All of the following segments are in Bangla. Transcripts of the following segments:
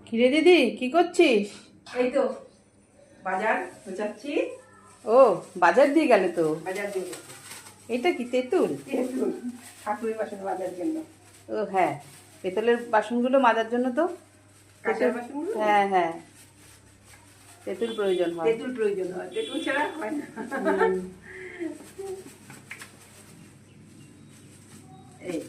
কিরে দিদি, কি করছিস? এই তো বাজার গোছাচ্ছি। ও, বাজার দিয়ে গেলে তো। বাজার দিয়ে এটা কি তেঁতুল? ঠাকুরের বাসন বাজার জন্য। ও হ্যাঁ, পেতলের বাসনগুলো মাজার জন্য তো। কাঁসার বাসনগুলো? হ্যাঁ হ্যাঁ, তেঁতুল প্রয়োজন হয়। তেঁতুল প্রয়োজন হয়, তেঁতুল ছাড়া হয় না। এই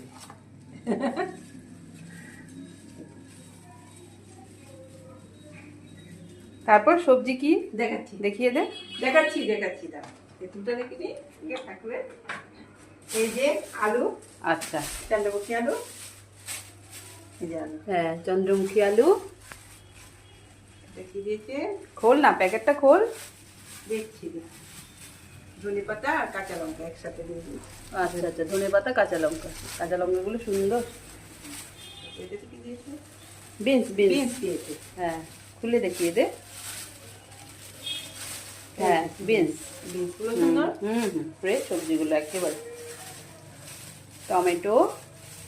তারপর সবজি কি দেখাচ্ছি দেখিয়ে দে। দেখাচ্ছি দেখাচ্ছি দাও, তেঁতুলটা রেখে দিই ঠাকুরের। এই যে আলু, আচ্ছা, চন্দ্রমুখী আলু, এই যে আলু হ্যাঁ চন্দ্রমুখী আলু দেখিয়ে দিয়েছে। খোল না, প্যাকেটটা খোল। দেখছি ধনে পাতা আর কাঁচা লঙ্কা একসাথে দিয়ে দিই। আচ্ছা আচ্ছা, ধনে পাতা, কাঁচা লঙ্কা। কাঁচা লঙ্কাগুলো সুন্দর। এটা কি দিয়েছে? বিনস বিনস বিনস দিয়েছে। হ্যাঁ, খুলে দেখিয়ে দে। হ্যাঁ বিনস। বিনসগুলো সুন্দর। ফ্রেশ সবজিগুলো একেবারে। টমেটো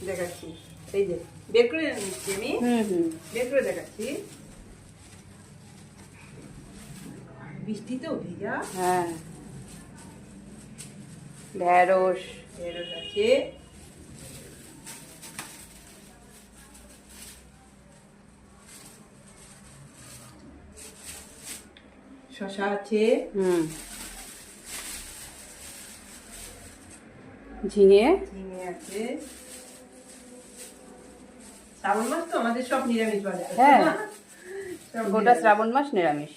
দেখাচ্ছি, এই যে বের করে নিচ্ছি আমি। বের করে দেখাচ্ছি। বৃষ্টি তো ভিজা। হ্যাঁ, ঢেঁড়স। ঢেঁড়স আছে, শসা আছে, ঝিঙে। ঝিঙে আছে। শ্রাবণ মাস তো আমাদের সব নিরামিষ বাজার। হ্যাঁ, সব গোটা নিরামিষ। শ্রাবণ মাস নিরামিষ।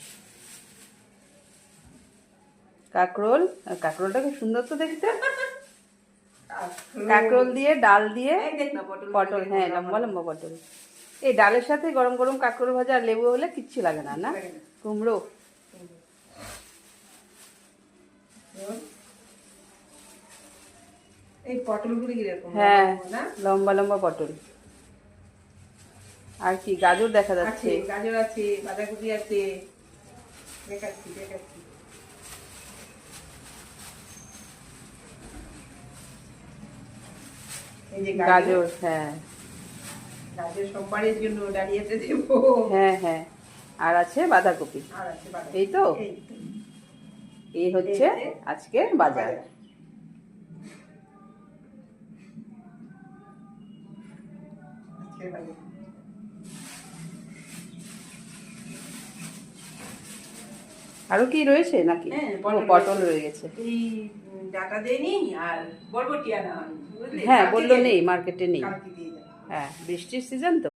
কাঁকরোল, আর কাঁকরোলটা খুব সুন্দর তো দেখতে। কাঁকরোল দিয়ে, ডাল দিয়ে। এই দেখ না, পটল পটল, হ্যাঁ লম্বা লম্বা পটল। এই ডালের সাথে গরম গরম কাঁকরোল ভাজা আর লেবু হলে কিচ্ছু লাগে না। না, কুমড়ো। এই পটলগুলো কিরকম? হ্যাঁ, না লম্বা লম্বা পটল। আর কি, গাজর দেখা যাচ্ছে। আছে, গাজর আছে, বাঁধাকপি আছে। দেখাচ্ছি দেখাচ্ছি। এই যে গাজর, হ্যাঁ গাজর সোমবারের জন্য দাঁড়িয়েতে দেবো। হ্যাঁ হ্যাঁ। আর আছে বাঁধাকপি। আর আছে বাঁধাকপি। এই তো, এই তো। এই হচ্ছে আজকে বাজার। আজকের বাজার। আরো কি রয়েছে নাকি? হ্যাঁ, পটল রয়ে গেছে। এই ডাটা দেয়নি আর বরবটি আনা হয়নি, বুঝলি? হ্যাঁ, কালকে বললো দিয়ে নেই, দেবো। মার্কেটে নেই। কালকে দিয়ে দেবো। হ্যাঁ, বৃষ্টির সিজন তো।